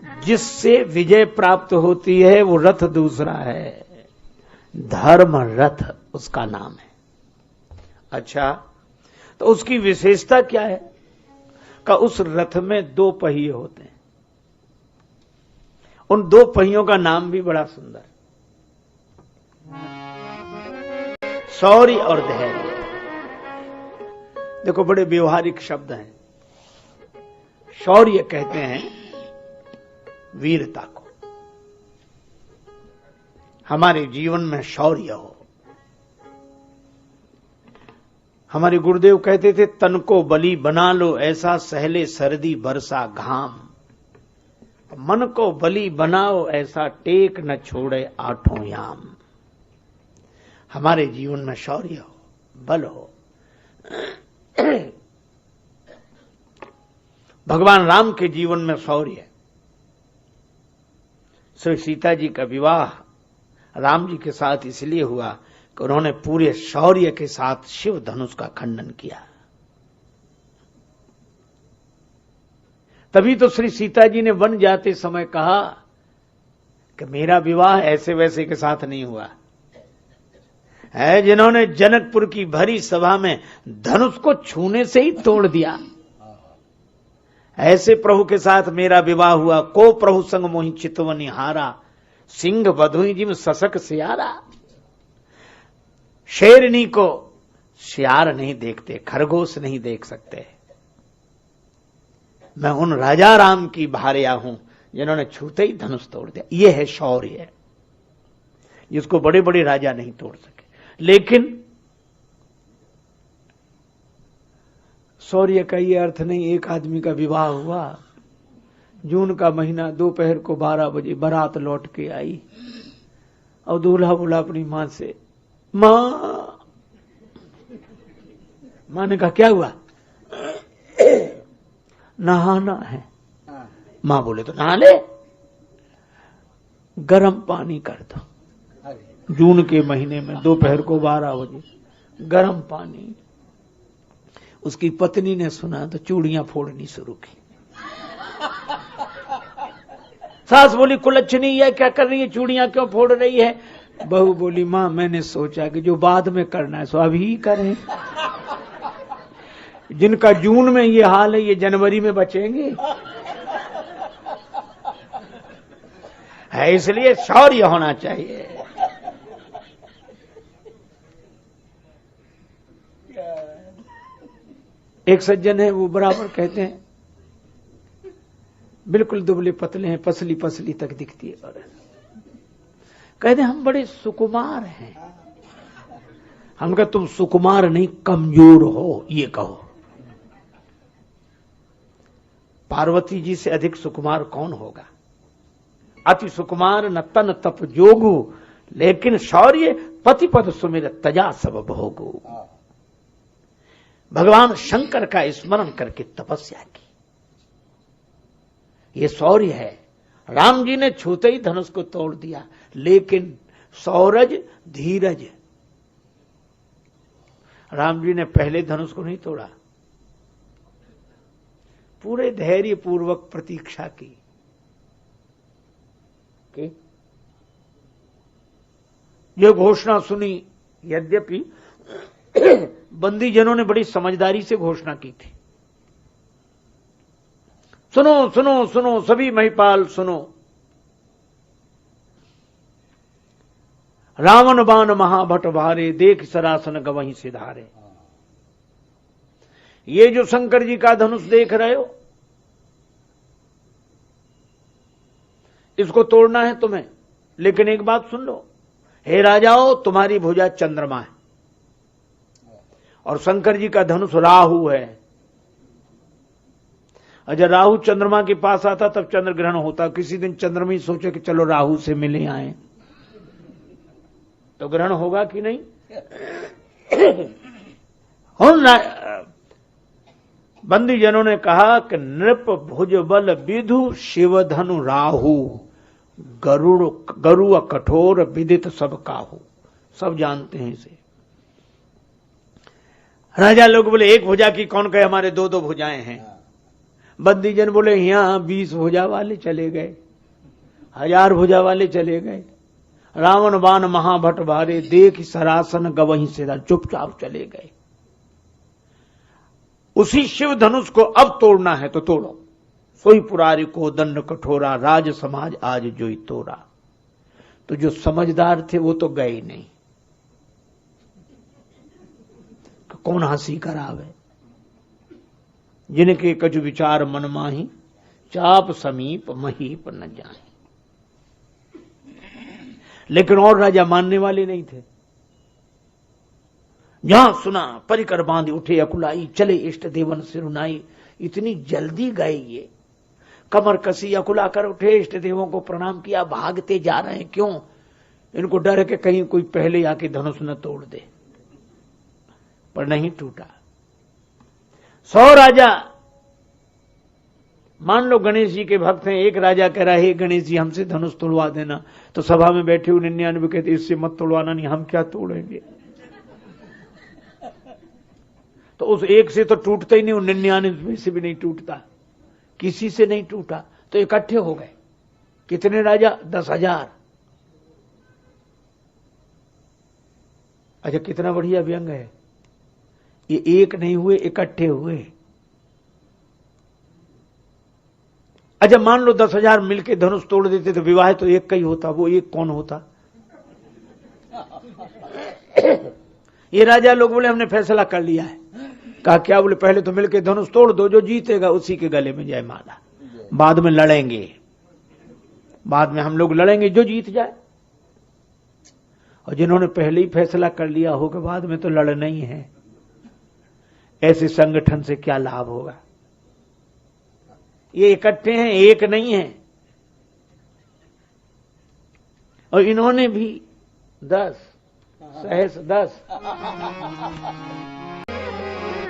जिससे विजय प्राप्त होती है वो रथ दूसरा है, धर्म रथ उसका नाम है। अच्छा, तो उसकी विशेषता क्या है? का उस रथ में 2 पहिए होते हैं। उन 2 पहियों का नाम भी बड़ा सुंदर, शौर्य और धैर्य। देखो, बड़े व्यवहारिक शब्द हैं। शौर्य कहते हैं वीरता को। हमारे जीवन में शौर्य हो। हमारे गुरुदेव कहते थे, तन को बलि बना लो ऐसा, सहले सर्दी बरसा घाम। मन को बलि बनाओ ऐसा, टेक न छोड़े आठों याम। हमारे जीवन में शौर्य हो, बल हो। भगवान राम के जीवन में शौर्य। श्री सीता जी का विवाह राम जी के साथ इसलिए हुआ कि उन्होंने पूरे शौर्य के साथ शिव धनुष का खंडन किया। तभी तो श्री सीता जी ने वन जाते समय कहा कि मेरा विवाह ऐसे वैसे के साथ नहीं हुआ है, जिन्होंने जनकपुर की भरी सभा में धनुष को छूने से ही तोड़ दिया, ऐसे प्रभु के साथ मेरा विवाह हुआ। को प्रभु संग मोहि चितवनि हारा, सिंह बधुई जिम ससक सियारा। शेरनी को सियार नहीं देखते, खरगोश नहीं देख सकते। मैं उन राजा राम की भार्या हूं जिन्होंने छूते ही धनुष तोड़ दिया। यह है शौर्य, जिसको बड़े बड़े राजा नहीं तोड़ सके। लेकिन शौर्य का यह अर्थ नहीं, एक आदमी का विवाह हुआ, जून का महीना, दोपहर को 12 बजे बारात लौट के आई और दूल्हा बोला अपनी मां से, मां ने कहा क्या हुआ? नहाना है। मां बोले तो नहा ले, गर्म पानी कर दो। जून के महीने में दोपहर को 12 बजे गर्म पानी। उसकी पत्नी ने सुना तो चूड़ियां फोड़नी शुरू की। सास बोली, कुलच्छनी है, क्या कर रही है, चूड़ियां क्यों फोड़ रही है? बहू बोली, मां मैंने सोचा कि जो बाद में करना है सो अभी ही करें। जिनका जून में ये हाल है ये जनवरी में बचेंगे? है, इसलिए शौर्य होना चाहिए। एक सज्जन है, वो बराबर कहते हैं, बिल्कुल दुबले पतले हैं, पसली पसली तक दिखती है, और कहते हैं हम बड़े सुकुमार हैं। हम कहा तुम सुकुमार नहीं, कमजोर हो, ये कहो। पार्वती जी से अधिक सुकुमार कौन होगा? अति सुकुमार न तन तप जोगु, लेकिन शौर्य पति पद सुमिर तजा सब भोगु। भगवान शंकर का स्मरण करके तपस्या की, ये शौर्य है। राम जी ने छूते ही धनुष को तोड़ दिया, लेकिन सौरज धीरज। राम जी ने पहले धनुष को नहीं तोड़ा, पूरे धैर्य पूर्वक प्रतीक्षा की। ये घोषणा सुनी, यद्यपि बंदी जनों ने बड़ी समझदारी से घोषणा की थी, सुनो सुनो सुनो सभी महिपाल सुनो, रावण बाण महाभट भारे, देख सरासन गवहीं सिधारे। ये जो शंकर जी का धनुष देख रहे हो, इसको तोड़ना है तुम्हें, लेकिन एक बात सुन लो, हे राजाओं, तुम्हारी भुजा चंद्रमा है और शंकर जी का धनुष राहु है। अगर राहु चंद्रमा के पास आता तब चंद्र ग्रहण होता। किसी दिन चंद्रमा ही सोचे कि चलो राहु से मिले आए, तो ग्रहण होगा कि नहीं? बंदी जनों ने कहा कि नृप भुज बल विधु, शिव धनु राहु, गरुड़ कठोर विदित सब काहू। सब जानते हैं इसे। राजा लोग बोले, एक भुजा की कौन कहे, हमारे 2-2 भुजाएं हैं। बंदीजन बोले यहां 20 भुजा वाले चले गए, 1000 भुजा वाले चले गए। रावण बाण महाभट भारे, देख सरासन गवहीं से चुपचाप चले गए। उसी शिव धनुष को अब तोड़ना है तो तोड़ो, सोई पुरारी को दंड कठोरा, राज समाज आज जोई तोड़ा। तो जो समझदार थे वो तो गए नहीं, कौन हंसी करावे। जिनके कछु विचार मन माही, चाप समीप महीप न जाए। लेकिन और राजा मानने वाले नहीं थे। जहां सुना परिकर बांध उठे अकुलाई, चले इष्ट देवन सिरुनाई। इतनी जल्दी गए ये, कमर कसी अकुला कर उठे, इष्ट देवों को प्रणाम किया, भागते जा रहे हैं। क्यों? इनको डर है कि कहीं कोई पहले आके धनुष न तोड़ दे। पर नहीं टूटा। 100 राजा, मान लो गणेश जी के भक्त हैं, एक राजा कह रहा है गणेश जी हमसे धनुष तोड़वा देना, तो सभा में बैठे हुए 99 कहते इससे मत तोड़वाना, नहीं हम क्या तोड़ेंगे। तो उस एक से तो टूटता ही नहीं, 99 से भी नहीं टूटता, किसी से नहीं टूटा। तो इकट्ठे हो गए कितने राजा? 10,000। अच्छा, कितना बढ़िया व्यंग है ये। एक नहीं हुए, इकट्ठे हुए। अच्छा, मान लो 10,000 मिलके धनुष तोड़ देते तो विवाह तो एक का ही होता, वो एक कौन होता? ये राजा लोग बोले हमने फैसला कर लिया है। कहा क्या? बोले पहले तो मिलके धनुष तोड़ दो, जो जीतेगा उसी के गले में जय माला, बाद में लड़ेंगे, बाद में हम लोग लड़ेंगे जो जीत जाए। और जिन्होंने पहले ही फैसला कर लिया हो कि बाद में तो लड़ना ही है, ऐसे संगठन से क्या लाभ होगा? ये इकट्ठे हैं, एक नहीं है। और इन्होंने भी 10 सहस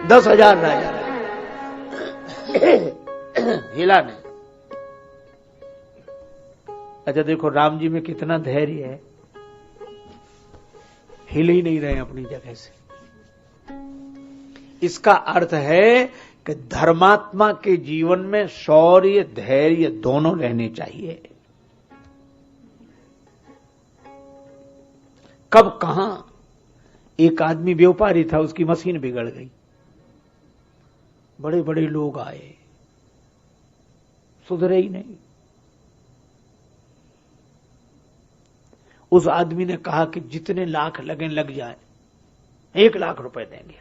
10,000 राजा हिला नहीं। अच्छा देखो राम जी में कितना धैर्य है, हिल ही नहीं रहे अपनी जगह से। इसका अर्थ है कि धर्मात्मा के जीवन में शौर्य धैर्य दोनों रहने चाहिए। कब कहां? एक आदमी व्यापारी था, उसकी मशीन बिगड़ गई, बड़े बड़े लोग आए, सुधरे ही नहीं। उस आदमी ने कहा कि जितने लाख लगे लग जाए, 1 लाख रुपए देंगे।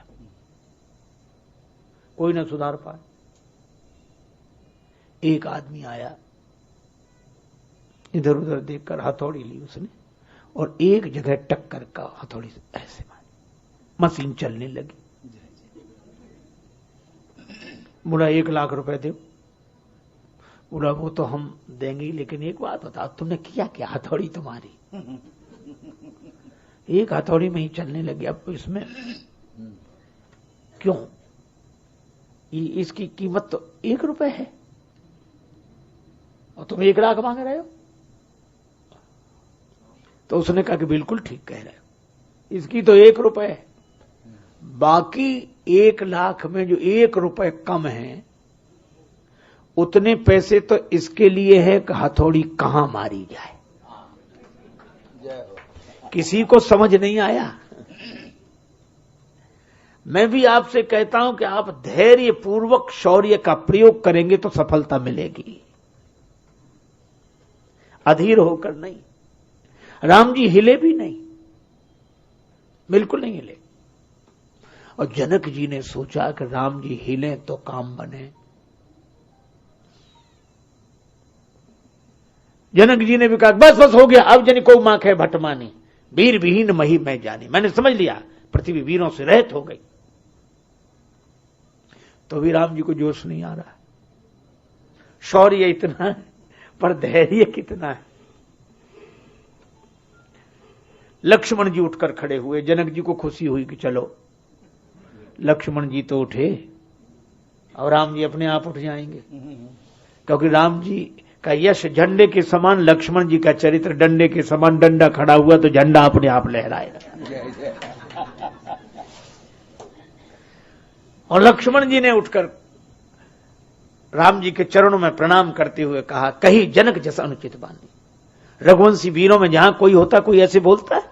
कोई ना सुधार पाए। एक आदमी आया, इधर उधर देखकर हथौड़ी ली उसने और एक जगह टक्कर का हथौड़ी ऐसे मारी, मशीन चलने लगी। बोला 1 लाख रुपए दो। बोला वो तो हम देंगे, लेकिन एक बात बताओ, तुमने किया क्या? हथौड़ी तुम्हारी एक हथौड़ी में ही चलने लगी, अब इसमें क्यों? इसकी कीमत तो 1 रुपए है और तुम 1 लाख मांग रहे हो। तो उसने कहा कि बिल्कुल ठीक कह रहे हो, इसकी तो 1 रुपए है, बाकी 1 लाख में जो 1 रुपए कम है, उतने पैसे तो इसके लिए है कि हथौड़ी कहां मारी जाए। किसी को समझ नहीं आया। मैं भी आपसे कहता हूं कि आप धैर्य पूर्वक शौर्य का प्रयोग करेंगे तो सफलता मिलेगी, अधीर होकर नहीं। राम जी हिले भी नहीं, बिल्कुल नहीं हिले। और जनक जी ने सोचा कि राम जी हिले तो काम बने। जनक जी ने भी कहा बस बस हो गया, अब जन को मां खे भटमानी, वीर विहीन मही मैं जानी। मैंने समझ लिया, पृथ्वी वीरों से रहित हो गई। तो भी राम जी को जोश नहीं आ रहा। शौर्य इतना है पर धैर्य कितना है। लक्ष्मण जी उठकर खड़े हुए। जनक जी को खुशी हुई कि चलो लक्ष्मण जी तो उठे और राम जी अपने आप उठ जाएंगे, क्योंकि राम जी का यश झंडे के समान, लक्ष्मण जी का चरित्र डंडे के समान। डंडा खड़ा हुआ तो झंडा अपने आप लहराएगा। और लक्ष्मण जी ने उठकर राम जी के चरणों में प्रणाम करते हुए कहा, कहीं जनक जैसा अनुचित बानी। रघुवंशी वीरों में जहां कोई होता कोई ऐसे बोलता है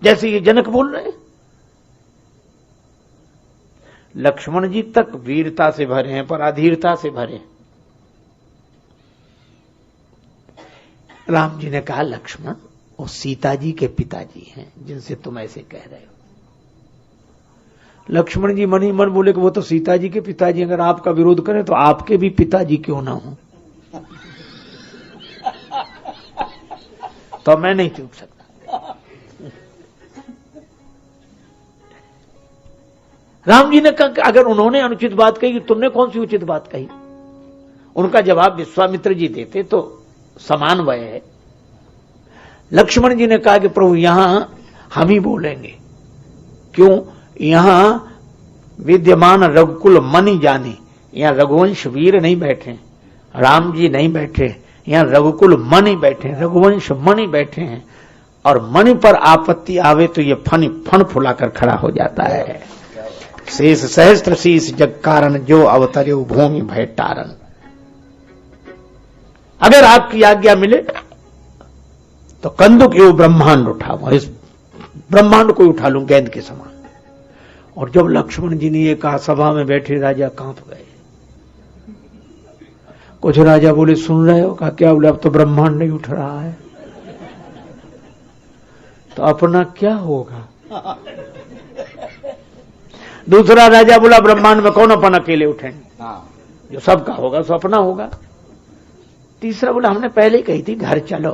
जैसे ये जनक बोल रहे हैं। लक्ष्मण जी तक वीरता से भरे हैं पर अधीरता से भरे हैं। राम जी ने कहा, लक्ष्मण वो सीता जी के पिताजी हैं जिनसे तुम ऐसे कह रहे हो। लक्ष्मण जी मन ही मन बोले कि वो तो सीता जी के पिताजी, अगर आपका विरोध करें तो आपके भी पिताजी क्यों ना हो, तो मैं नहीं चूक सकता। राम जी ने कहा कि अगर उन्होंने अनुचित बात कही, तुमने कौन सी उचित बात कही? उनका जवाब विश्वामित्र जी देते तो समान वय है। लक्ष्मण जी ने कहा कि प्रभु यहां हम ही बोलेंगे। क्यों? यहां विद्यमान रघुकुल मणि जाने, यहां रघुवंश वीर नहीं बैठे, राम जी नहीं बैठे, यहां रघुकुल मणि बैठे, रघुवंश मणि बैठे हैं। और मणि पर आपत्ति आवे तो ये फन फुलाकर खड़ा हो जाता है। शेष सहस्त्र शीस जग कारण, जो अवतरे भूमि भय टारन। अगर आपकी आज्ञा मिले तो कंदुक एवं ब्रह्मांड उठाऊं, इस ब्रह्मांड को उठा लूं गेंद के समान। और जब लक्ष्मण जी ने ये कहा, सभा में बैठे राजा कांप गए। कुछ राजा बोले, सुन रहे हो? कहा क्या? बोले अब तो ब्रह्मांड नहीं उठ रहा है तो अपना क्या होगा? दूसरा राजा बोला, ब्रह्मांड में कौन अपन अकेले उठेंगे, जो सबका होगा सो अपना होगा। तीसरा बोला, हमने पहले ही कही थी घर चलो।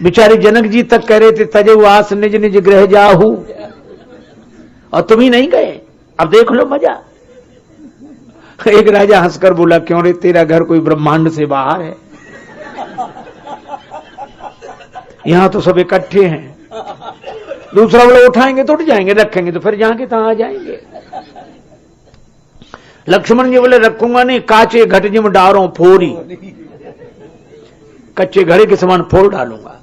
बेचारे जनक जी तक कह रहे थे, तजे आस निज निज गृह जाहू, और तुम ही नहीं गए, अब देख लो मजा। एक राजा हंसकर बोला, क्यों रे, तेरा घर कोई ब्रह्मांड से बाहर है? यहां तो सब इकट्ठे हैं। दूसरा बोला, उठाएंगे तो उठ जाएंगे, रखेंगे तो फिर जहां के तहां आ जाएंगे। लक्ष्मण जी बोले, रखूंगा नहीं, काचे घट जिम डारों फोरी, कच्चे घड़े के समान फोड़ डालूंगा।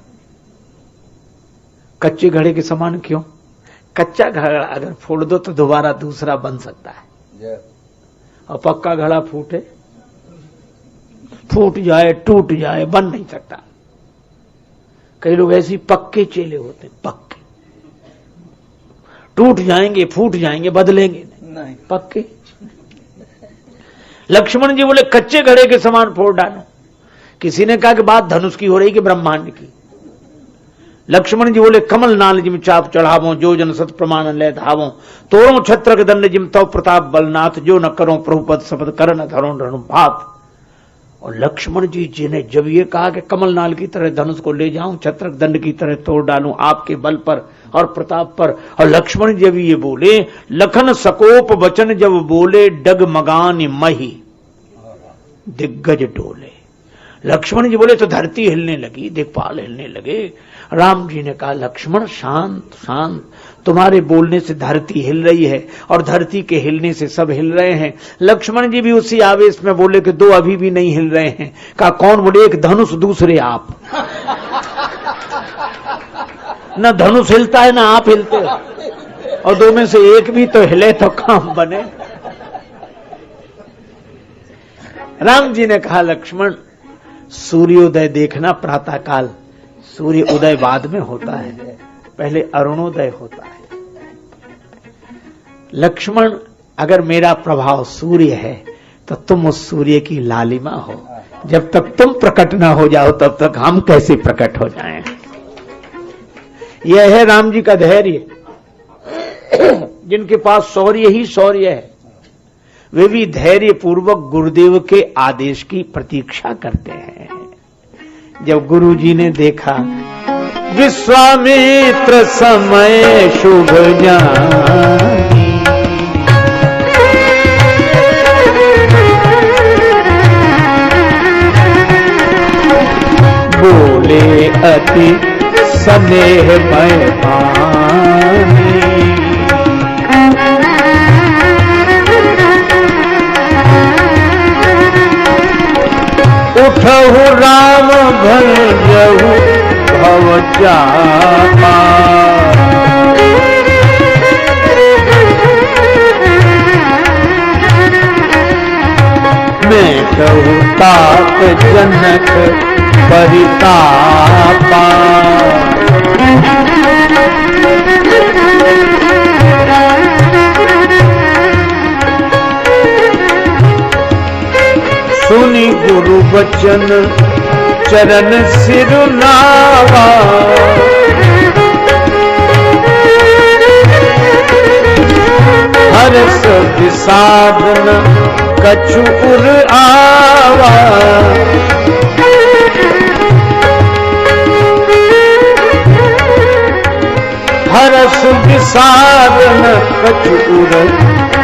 कच्चे घड़े के समान क्यों? कच्चा घड़ा अगर फोड़ दो तो दोबारा दूसरा बन सकता है, और पक्का घड़ा फूट जाए, टूट जाए, बन नहीं सकता। कई लोग ऐसी पक्के चेले होते हैं, पक्के, टूट जाएंगे, फूट जाएंगे, बदलेंगे नहीं, पक्के। लक्ष्मण जी बोले, कच्चे घड़े के समान फोड़ डालो। किसी ने कहा कि बात धनुष की हो रही कि ब्रह्मांड की? लक्ष्मण जी बोले, कमल नाल जिम चाप चढ़ावो, जो जन सत प्रमाण ले धावो, तोड़ो छत्रक दंड जिम तव प्रताप बलनाथ, जो न करो प्रभुपद शपथ कर न धरो रणु भात। और लक्ष्मण जी ने जब ये कहा कि कमल नाल की तरह धनुष को ले जाऊं, छत्रक दंड की तरह तोड़ डालूं आपके बल पर और प्रताप पर, और लक्ष्मण जी भी ये बोले, लखन सकोप वचन जब बोले, डगमगान मही दिग्गज डोले। लक्ष्मण जी बोले तो धरती हिलने लगी, दिक्पाल हिलने लगे। राम जी ने कहा, लक्ष्मण शांत शांत, तुम्हारे बोलने से धरती हिल रही है और धरती के हिलने से सब हिल रहे हैं। लक्ष्मण जी भी उसी आवेश में बोले कि दो अभी भी नहीं हिल रहे हैं। कहा कौन? बोले एक धनुष, दूसरे आप। न धनुष हिलता है ना आप हिलते हो, और दो में से एक भी तो हिले तो काम बने। राम जी ने कहा, लक्ष्मण सूर्योदय देखना प्रातः काल, सूर्य उदय बाद में होता है, पहले अरुणोदय होता है। लक्ष्मण अगर मेरा प्रभाव सूर्य है तो तुम उस सूर्य की लालिमा हो, जब तक तुम प्रकट ना हो जाओ तब तक हम कैसे प्रकट हो जाएं। यह है राम जी का धैर्य। जिनके पास शौर्य ही शौर्य है, वे भी धैर्य पूर्वक गुरुदेव के आदेश की प्रतीक्षा करते हैं। जब गुरु जी ने देखा विश्वामित्र समय शुभ जानी, बोले अति स्नेह मय पानी, उठहु राम भजहु भव चापा, भेटहु तात जनक परितापा। सुनि गुरु वचन चरण सिरुनावा। हर्ष विषाद न कछु उर आवा। हर्ष विषाद न कछु उर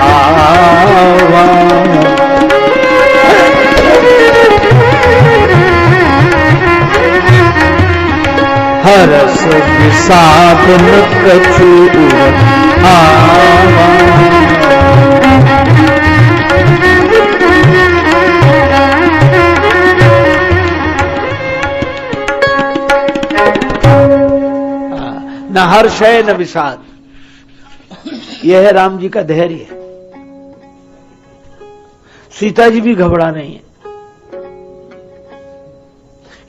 आवा। हर्ष विषाद न कछु उर आवा। न हर्ष है न विषाद, यह है राम जी का धैर्य। सीता जी भी घबरा नहीं है।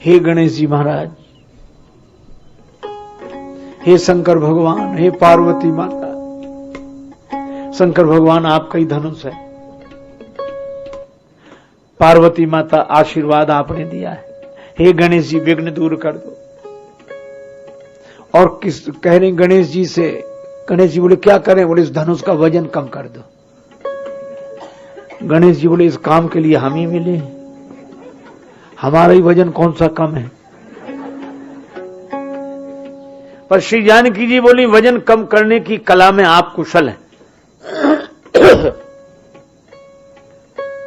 हे गणेश जी महाराज, हे शंकर भगवान, हे पार्वती माता। शंकर भगवान आपका ही धनुष है, पार्वती माता आशीर्वाद आपने दिया है। हे गणेश जी विघ्न दूर कर दो। और किस कह रहे गणेश जी से? गणेश जी बोले क्या करें? बोले इस धनुष का वजन कम कर दो। गणेश जी बोले इस काम के लिए हम ही मिले, हमारा ही वजन कौन सा कम है। पर श्री जानकी जी बोली वजन कम करने की कला में आप कुशल हैं।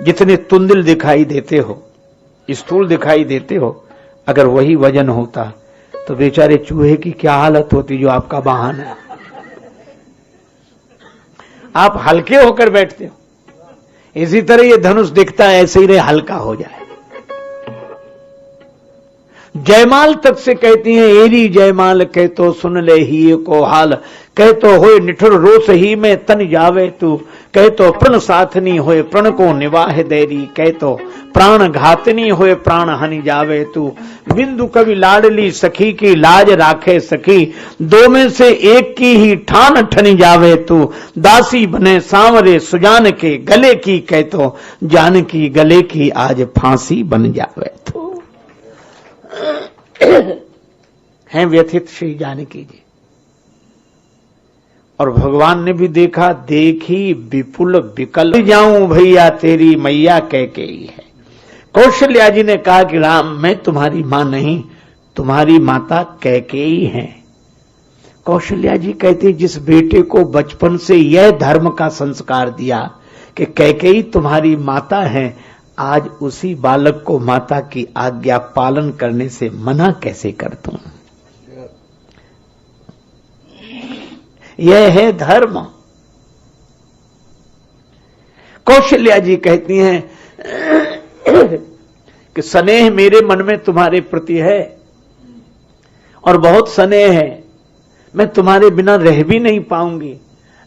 जितने तुंदिल दिखाई देते हो, स्थूल दिखाई देते हो, अगर वही वजन होता तो बेचारे चूहे की क्या हालत होती जो आपका वाहन है। आप हल्के होकर बैठते हो, इसी तरह ये धनुष दिखता है ऐसे ही रहे, हल्का हो जाए। जयमाल तक से कहती हैं एरी जयमाल कह तो सुन ले ही को हाल। कह तो होए निठुर रोस ही में तन जावे तू। कह तो प्रण साथनी होए प्रण को निवाह देरी। कह तो प्राण घातनी होए प्राण हनि जावे तू। बिंदु कवि लाडली सखी की लाज राखे सखी। दो में से एक की ही ठान ठनी जावे तू। दासी बने सांवरे सुजान के गले की। कह तो जान की गले की आज फांसी बन जावे तू। हैं व्यथित श्री जानकी जी। और भगवान ने भी देखा, देखी विपुल विकल जाऊं भैया तेरी मैया कह के ही है। कौशल्या जी ने कहा कि राम मैं तुम्हारी मां नहीं, तुम्हारी माता कैकेयी है। कौशल्या जी कहती जिस बेटे को बचपन से यह धर्म का संस्कार दिया कि कैकेयी तुम्हारी माता है, आज उसी बालक को माता की आज्ञा पालन करने से मना कैसे कर दूं। यह है धर्म। कौशल्या जी कहती हैं कि स्नेह मेरे मन में तुम्हारे प्रति है और बहुत स्नेह है, मैं तुम्हारे बिना रह भी नहीं पाऊंगी,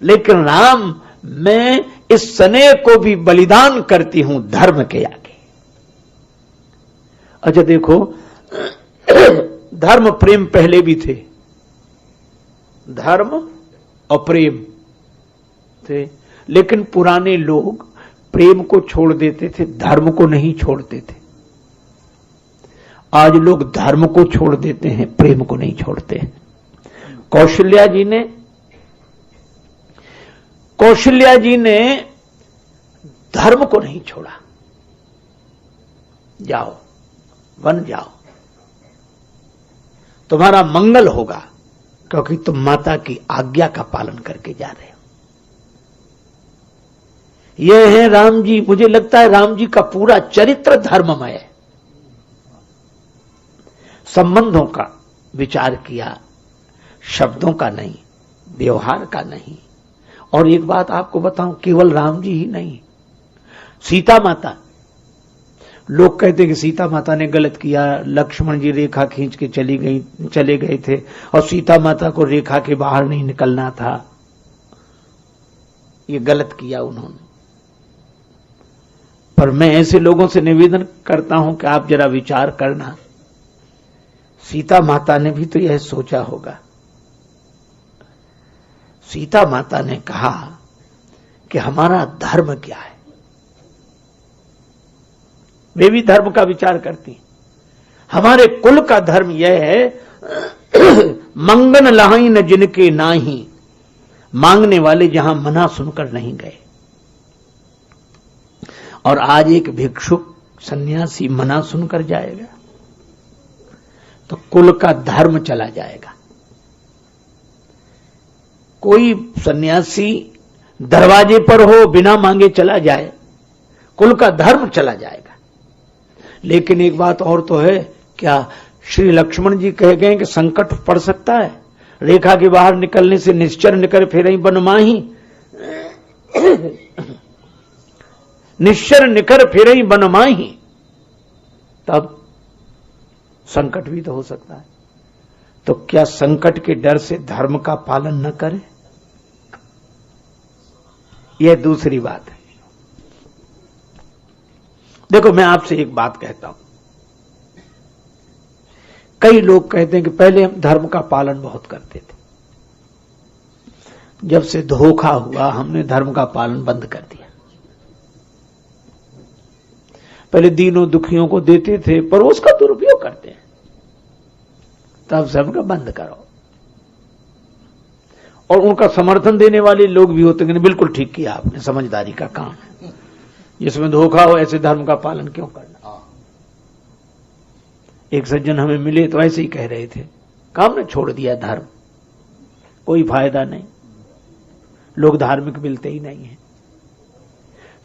लेकिन राम मैं इस स्नेह को भी बलिदान करती हूं धर्म के आगे। अच्छा देखो, धर्म प्रेम पहले भी थे, धर्म और प्रेम थे, लेकिन पुराने लोग प्रेम को छोड़ देते थे, धर्म को नहीं छोड़ते थे। आज लोग धर्म को छोड़ देते हैं, प्रेम को नहीं छोड़ते। कौशल्या जी ने धर्म को नहीं छोड़ा। जाओ वन जाओ, तुम्हारा मंगल होगा, क्योंकि तुम माता की आज्ञा का पालन करके जा रहे हो। यह है राम जी। मुझे लगता है राम जी का पूरा चरित्र धर्ममय है। संबंधों का विचार किया, शब्दों का नहीं, व्यवहार का नहीं। और एक बात आपको बताऊं, केवल राम जी ही नहीं, सीता माता, लोग कहते कि सीता माता ने गलत किया, लक्ष्मण जी रेखा खींच के चले गए थे और सीता माता को रेखा के बाहर नहीं निकलना था, ये गलत किया उन्होंने। पर मैं ऐसे लोगों से निवेदन करता हूं कि आप जरा विचार करना, सीता माता ने भी तो यह सोचा होगा। सीता माता ने कहा कि हमारा धर्म क्या है। वे भी धर्म का विचार करती। हमारे कुल का धर्म यह है, मंगन लाही न जिनके नाही, मांगने वाले जहां मना सुनकर नहीं गए। और आज एक भिक्षुक सन्यासी मना सुनकर जाएगा तो कुल का धर्म चला जाएगा। कोई सन्यासी दरवाजे पर हो बिना मांगे चला जाए, कुल का धर्म चला जाएगा। लेकिन एक बात और तो है, क्या श्री लक्ष्मण जी कह गए कि संकट पड़ सकता है, रेखा के बाहर निकलने से निश्चर निकर फिर ही बनमाही, निश्चर निकर फिर ही बनमाही, तब संकट भी तो हो सकता है। तो क्या संकट के डर से धर्म का पालन न करें? यह दूसरी बात है। देखो, मैं आपसे एक बात कहता हूं। कई लोग कहते हैं कि पहले हम धर्म का पालन बहुत करते थे, जब से धोखा हुआ हमने धर्म का पालन बंद कर दिया। पहले दीनों दुखियों को देते थे पर उसका दुरुपयोग करते हैं, तब सबका बंद करो। और उनका समर्थन देने वाले लोग भी होते हैं, बिल्कुल ठीक किया आपने, समझदारी का काम है, जिसमें धोखा हो ऐसे धर्म का पालन क्यों करना। एक सज्जन हमें मिले तो ऐसे ही कह रहे थे, काम ने छोड़ दिया धर्म, कोई फायदा नहीं, लोग धार्मिक मिलते ही नहीं है।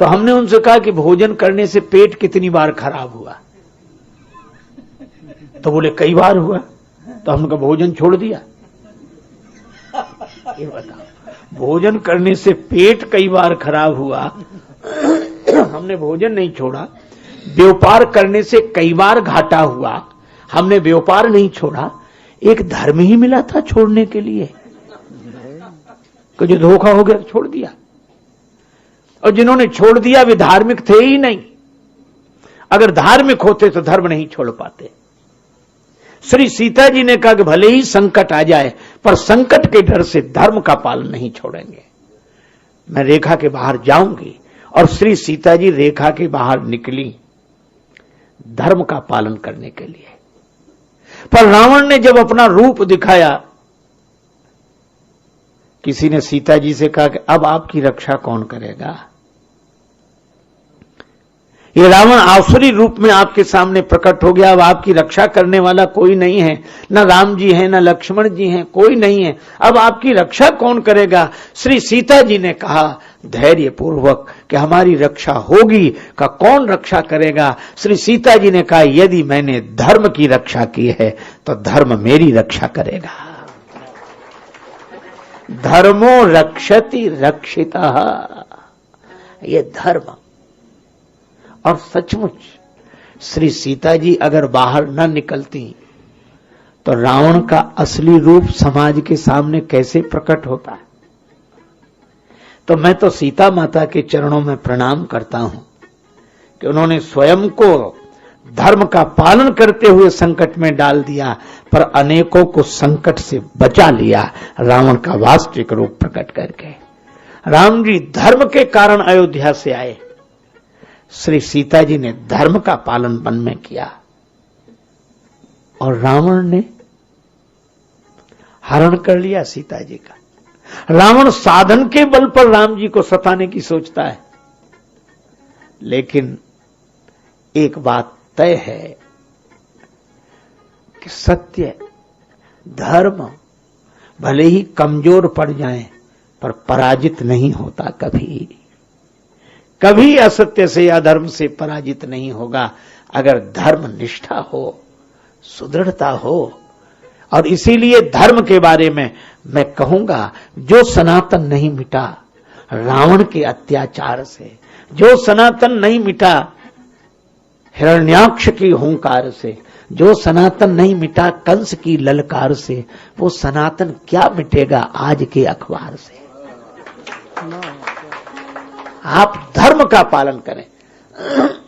तो हमने उनसे कहा कि भोजन करने से पेट कितनी बार खराब हुआ? तो बोले कई बार हुआ। तो हमने कहा भोजन छोड़ दिया? ये बताओ, भोजन करने से पेट कई बार खराब हुआ, हमने भोजन नहीं छोड़ा। व्यापार करने से कई बार घाटा हुआ, हमने व्यापार नहीं छोड़ा। एक धर्म ही मिला था छोड़ने के लिए, कि जो धोखा हो गया छोड़ दिया। और जिन्होंने छोड़ दिया वे धार्मिक थे ही नहीं। अगर धार्मिक होते तो धर्म नहीं छोड़ पाते। श्री सीता जी ने कहा कि भले ही संकट आ जाए पर संकट के डर से धर्म का पालन नहीं छोड़ेंगे। मैं रेखा के बाहर जाऊंगी। और श्री सीता जी रेखा के बाहर निकली धर्म का पालन करने के लिए। पर रावण ने जब अपना रूप दिखाया, किसी ने सीता जी से कहा कि अब आपकी रक्षा कौन करेगा? ये रावण आसुरी रूप में आपके सामने प्रकट हो गया, अब आपकी रक्षा करने वाला कोई नहीं है, न राम जी हैं, न लक्ष्मण जी हैं, कोई नहीं है, अब आपकी रक्षा कौन करेगा? श्री सीता जी ने कहा धैर्य पूर्वक कि हमारी रक्षा होगी। का कौन रक्षा करेगा? श्री सीता जी ने कहा यदि मैंने धर्म की रक्षा की है तो धर्म मेरी रक्षा करेगा। धर्मो रक्षति रक्षितः, ये धर्म। और सचमुच श्री सीता जी अगर बाहर न निकलती तो रावण का असली रूप समाज के सामने कैसे प्रकट होता है। तो मैं तो सीता माता के चरणों में प्रणाम करता हूं कि उन्होंने स्वयं को धर्म का पालन करते हुए संकट में डाल दिया, पर अनेकों को संकट से बचा लिया रावण का वास्तविक रूप प्रकट करके। राम जी धर्म के कारण अयोध्या से आए, श्री सीता जी ने धर्म का पालन वन में किया और रावण ने हरण कर लिया सीता जी का। रावण साधन के बल पर राम जी को सताने की सोचता है, लेकिन एक बात तय है कि सत्य धर्म भले ही कमजोर पड़ जाएं पर पराजित नहीं होता। कभी कभी असत्य से या धर्म से पराजित नहीं होगा अगर धर्म निष्ठा हो, सुदृढ़ता हो। और इसीलिए धर्म के बारे में मैं कहूंगा, जो सनातन नहीं मिटा रावण के अत्याचार से, जो सनातन नहीं मिटा हिरण्याक्ष की हुंकार से, जो सनातन नहीं मिटा कंस की ललकार से, वो सनातन क्या मिटेगा आज के अखबार से। आप धर्म का पालन करें। है।